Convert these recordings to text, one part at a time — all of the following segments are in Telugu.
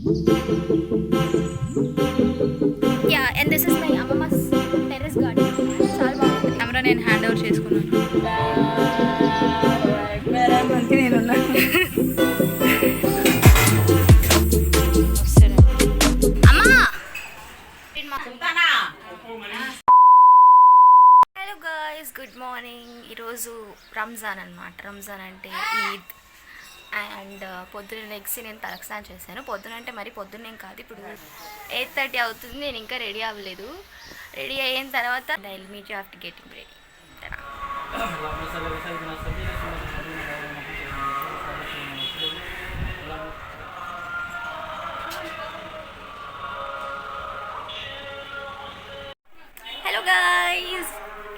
Yeah and this is my అమ్మమ్మస్ terrace garden. చాలా బాగుంటుంది. కెమెరా నేను హ్యాండ్ ఓవర్ చేసుకున్నాను. Hello guys, good morning. ఈరోజు రంజాన్ అనమాట. రంజాన్ అంటే ఈద్. అండ్ పొద్దున్న లెగ్సి నేను తలస్నానం చేశాను. పొద్దున అంటే మరి పొద్దున్నేం కాదు, ఇప్పుడు 8:30 అవుతుంది. నేను ఇంకా రెడీ అవ్వలేదు. రెడీ అయిన తర్వాత I will meet you after getting ready. Hello guys,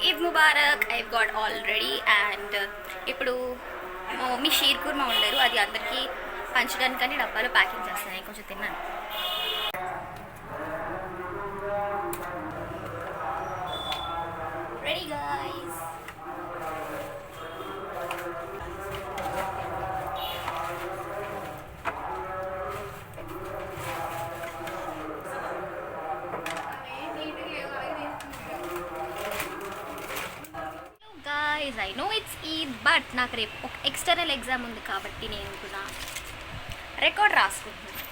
Eid Mubarak. I got all ready. And ఇప్పుడు మా మమ్మీ షీర్ కుర్మా ఉండరు, అది అందరికీ పంచడానికని డబ్బాలో ప్యాకింగ్ చేస్తాను. కొంచెం తిన్నాను. Ready guys. I know it's Eid, but నాకు రేపు ఒక ఎక్స్టర్నల్ ఎగ్జామ్ ఉంది కాబట్టి నేను కూడా రికార్డ్ రాసుకుంటున్నాను.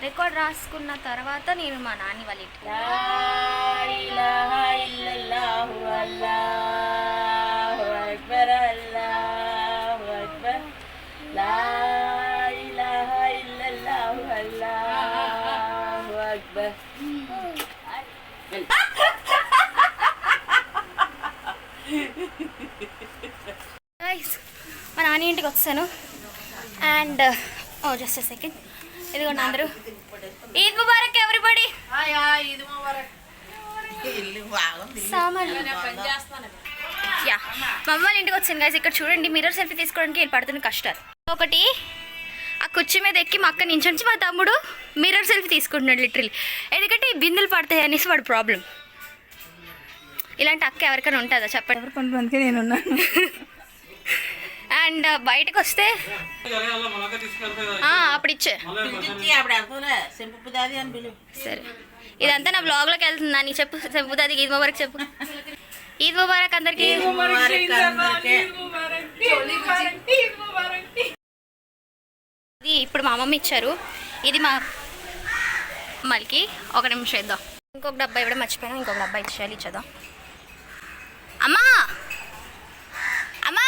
రికార్డ్ రాసుకున్న తర్వాత నేను మా నాని వాళ్ళ ఇంటికి మా నాని ఇంటికి వచ్చాను. అండ్ జస్ట్ సెకండ్, ఇదిగోండి అందరూ. ఈద్ ముబారక్ ఎవ్రీబడి. యా, మా అమ్మ వాళ్ళ ఇంటికి వచ్చాను గైస్. ఇక్కడ చూడండి, మిర్రర్ సెల్ఫీ తీసుకోవడానికి వీళ్ళు పడుతున్న కష్టాలు. ఒకటి, ఆ కుర్చీ మీద ఎక్కి మా అక్క నించొచ్చి మా తమ్ముడు మిర్రర్ సెల్ఫీ తీసుకుంటున్నాడు లిటరల్లీ. ఎందుకంటే ఈ బిందులు పడతాయి అనేసి వాడు ప్రాబ్లం. ఇలాంటి అక్క ఎవరికైనా ఉంటుందా చెప్పండి? కొంతమందికి నేను ఉన్నాను. అండ్ బయటకు వస్తే అప్పుడు ఇచ్చే సరే. ఇదంతా నా బ్లాగ్లోకి వెళ్తుందా? నీ చెప్పు, చెప్పుతుంది. ఈద్ ముబారక్ చెప్పు. ఈద్ ముబారక్ అందరికి. ఇది ఇప్పుడు మా అమ్మమ్మ ఇచ్చారు. ఇది మా అమ్మకి. ఒక నిమిషం ఇద్దాం. ఇంకొక డబ్బా ఇవ్వడం మర్చిపోయినా, ఇంకొక డబ్బా ఇచ్చేద్దాం. అమ్మా అమ్మా,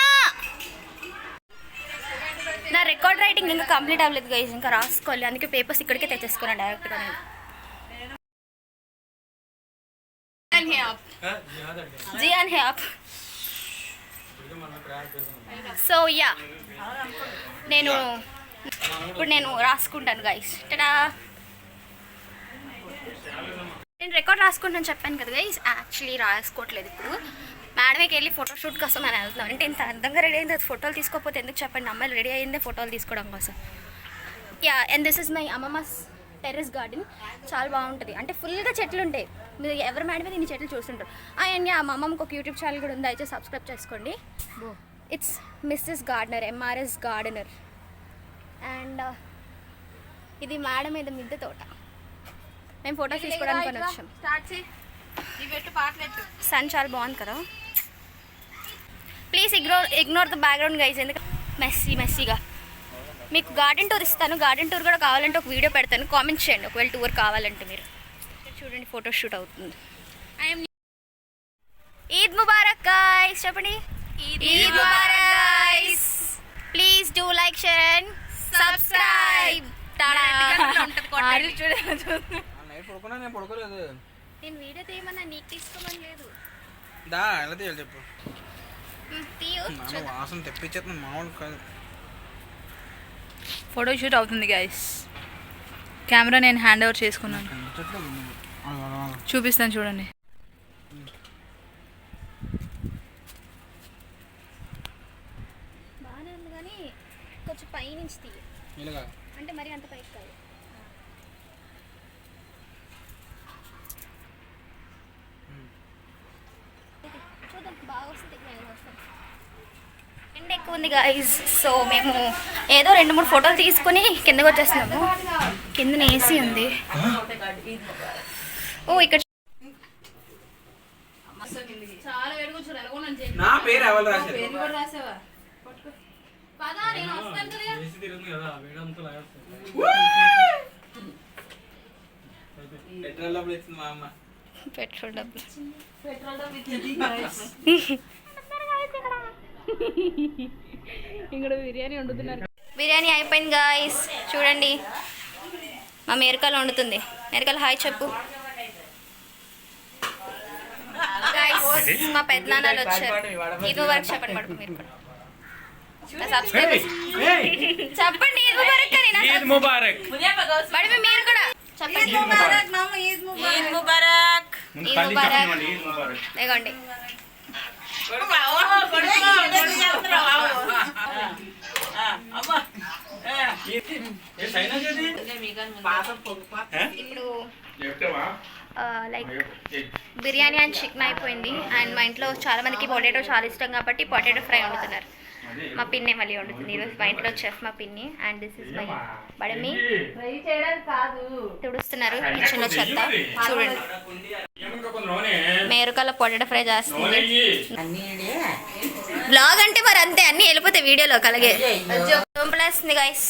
నా రికార్డ్ రైటింగ్ ఇంకా కంప్లీట్ అవ్వలేదు గైస్, ఇంకా రాసుకోవాలి. అందుకే పేపర్స్ ఇక్కడికే తెచ్చేసుకున్నాను డైరెక్ట్గా నేను. జియాన్ హే ఆప్. సో యా, ఇప్పుడు నేను రాసుకుంటాను గైస్. టడా, నేను రికార్డ్ రాసుకుంటాను చెప్పాను కదా గైస్. యాక్చువల్లీ రాసుకోవట్లేదు. ఇప్పుడు మేడమేకి వెళ్ళి ఫోటోషూట్ కోసం అని వెళ్తున్నాను. అంటే ఇంత అందంగా రెడీ అయింది, ఫోటోలు తీసుకోకపోతే ఎందుకు చెప్పండి? అమ్మాయిలు రెడీ అయిందే ఫోటోలు తీసుకోవడం కోసం. Yeah and this is my అమ్మమ్మస్ terrace garden. చాలా బాగుంటుంది. అంటే ఫుల్గా చెట్లు ఉంటాయి. మీరు ఎవరి మేడ మీద ఇన్ని చెట్లు చూస్తుంటారు. అండ్ మా అమ్మమ్మకి ఒక యూట్యూబ్ ఛానల్ కూడా ఉంది, దయచేసి సబ్స్క్రైబ్ చేసుకోండి. It's Mrs Gardener, MRS Gardener. And ఇది మేడ మీద మిద్దె తోట. మేము ఫోటోస్ తీసుకోవడానికి వచ్చాం. సన్ చాలా బాగుంది కదా. Please ignore the background guys, ఎందుకంటే మెస్సీగా. మీకు గార్డెన్ టూర్ ఇస్తాను. గార్డెన్ టూర్ కూడా కావాలంటే ఒక వీడియో పెడతాను. కామెంట్ చేయండి ఒకవేళ టూర్ కావాలంటే. మీరు చూడండి, ఫోటో షూట్ అవుతుంది. ఈద్ ముబారక్ గైస్ చెప్పండి. Eid Mubarak guys. Please do like, share and subscribe. నేను వీడియో తీయమన్నా, నీకు తీసుకోమని లేదు. ఎలా తీయాలి చెప్పు. వాసన తెప్పించేస్తున్నాను, మామూలు కాదు. ఫోటో షూట్ అవుతుంది గైస్. కెమెరా నేను హ్యాండ్ ఓవర్ చేసుకున్నాను. చూపిస్తాను చూడండి. బాగానే ఉంది కానీ కొంచెం పైనుంచి తీయ, అంటే మరి అంత పైకి కాదు. చూద్దాం, బాగా వస్తుంది. ఎండ ఎక్కువ ఉంది గైస్. సో మేము ఏదో 2-3 ఫోటోలు తీసుకుని కిందకి వచ్చేస్తున్నాము. కింద ఏసీ ఉంది. ఓ ఇక్కడ నా పేరు ఎవరు రాశారు? పెట్రోల్ డబ్బులు ఇచ్చింది మా అమ్మ. పెట్రోల్ డబ్బులు. ఇక్కడ బిర్యానీ వండుతున్నారు. బిర్యానీ అయిపోయింది గాయ్స్, చూడండి మా మేరకాలు వండుతుంది. మేరకాలు హాయ్ చెప్పు. మా పెద్దనాన్నలు వచ్చారు. ఈద్ ముబారక్ చెప్పండి మేడం మీరు కూడా. సబ్స్క్రైబర్స్ చెప్పండి ఈద్ ముబారక్ అని. ఈద్ ముబారక్ మేడం మీరు కూడా చెప్పండి. ఈద్ ముబారక్. ఇదిగోండి ఇప్పుడు లైక్ బిర్యానీ అండ్ చికెన్ అయిపోయింది. అండ్ మా ఇంట్లో చాలా మందికి పొటాటో చాలా ఇష్టం కాబట్టి పొటాటో ఫ్రై వండుతున్నారు. మా పిన్ని మళ్ళీ వండుతుంది ఈరోజు. మా ఇంట్లో చెఫ్ మా పిన్ని. అండ్ దిస్ ఇస్ మై బడమి. తుడుస్తున్నారు కిచెన్ లో చెత్త. చూడండి మేరకాల పొటాటో ఫ్రై చేస్తుంది. బ్లాగ్ అంటే మరి అంతే, అన్ని వెళ్ళిపోతాయి వీడియోలో అలాగే. దుంపలేస్తుంది గైస్.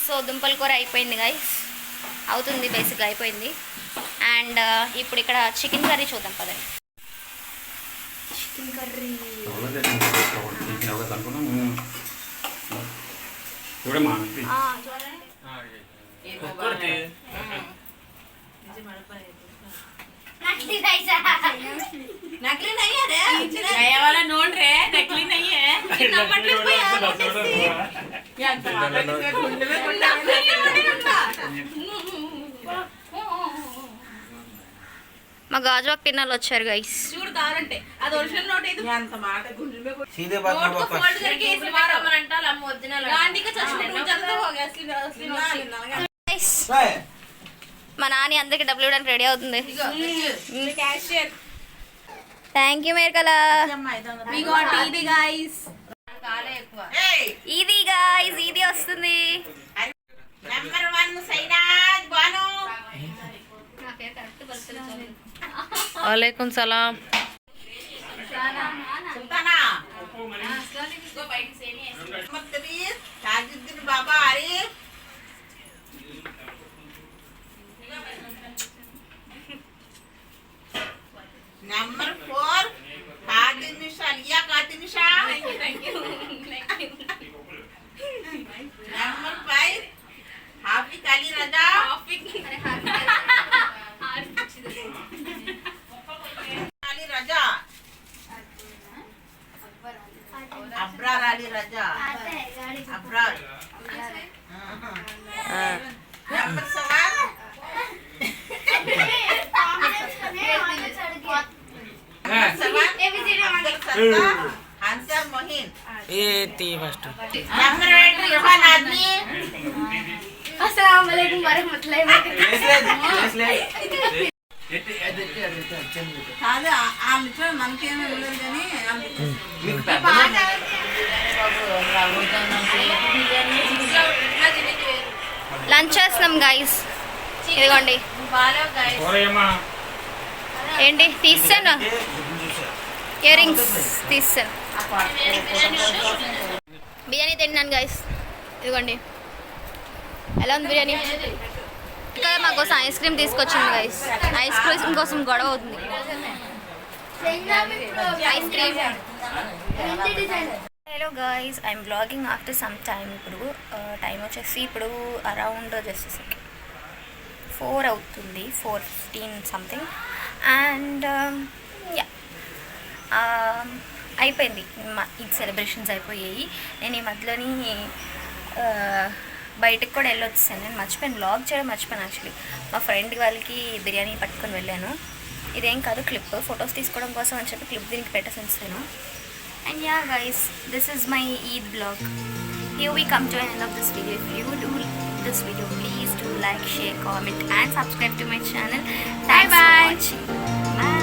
సో దుంపల కూర అయిపోయింది గైస్, అవుతుంది బేసిక్గా అయిపోయింది. అండ్ ఇప్పుడు ఇక్కడ చికెన్ కర్రీ చూద్దాం పదండి. చికెన్ కర్రీ नकली नहीं है रे, नया वाला नोट रे, नकली नहीं है। नंबर प्लेट पे यार या गुंडे में गुंडा మా గాజువాక్ పిన్నలు వచ్చారు గైస్. చూడు కావాలంటే అది ఒరిజినల్ నోట్ ఇది అంత మాట గుండె में सीधे बात नोट को फोल्ड करके इस बार अपन अंटा लम ओरिजिनल गांधी का चश्मा जल्दी हो गया असली గైస్ మా నాని అందరికి డబ్బులు ఇవ్వడానికి రెడీ అవుతుంది. कैशियर థ్యాంక్ యూ మేరకల. वी गॉट ఇది गाइस కాలే ఎక్కువ ఇది గైస్ ఇది వస్తుంది. नंबर 1 सैनाज बानो నా పేరు కరెక్ట్ బల్తలు. वालेकुम सलाम. सुल्ताना इसको बैठ से नहीं मोहम्मद कबीर ताजुद्दीन बाबा आरिफ नंबर 4 कातिनिशा लिया कातिनिशा नंबर 5 हाफिज अली रजा अली रजा अब्रार अली रजा अब्रार नंबर 7 आंसर मोहिन ये ती फर्स्ट नंबर 8 इरफान आदमी अस्सलाम वालेकुम वरहमतुल्लाहि కాదు ఆ లిటర్ మనకేమీ ఉండదు కానీ లంచ్ చేస్తున్నాం గైస్. ఇదిగోండి ఏంటి తీస్తాను, ఇయర్ రింగ్స్ తీస్తాను. బిర్యానీ తిన్నాను గైస్. ఇదిగోండి ఎలా ఉంది బిర్యానీ. ఇంకా మా కోసం ఐస్ క్రీమ్ తీసుకొచ్చింది గైస్. ఐస్ క్రీమ్ కోసం గొడవ అవుతుంది. Ice cream. Hello guys, I'm blogging after some time. ఇప్పుడు టైం వచ్చేసి ఇప్పుడు అరౌండ్ జస్ట్ 4 అవుతుంది, 4:15 సంథింగ్. అండ్ యా అయిపోయింది, ఈ సెలబ్రేషన్స్ అయిపోయాయి. నేను ఈ మధ్యలోని బయటకు కూడా వెళ్ళొచ్చాను. నేను మర్చిపోయాను, బ్లాగ్ చేయడం మర్చిపోయాను యాక్చువల్లీ. మా ఫ్రెండ్ వాళ్ళకి బిర్యానీ పట్టుకొని వెళ్ళాను. ఇదేం కాదు, క్లిప్ ఫొటోస్ తీసుకోవడం కోసం అని చెప్పి క్లిప్ దీనికి పెట్టేసి ఉంచాను. And yeah guys, this is my Eid blog. Here we come to an end of this video. If you do this video, please do like, share, comment and subscribe to my channel. Thanks for watching. Bye.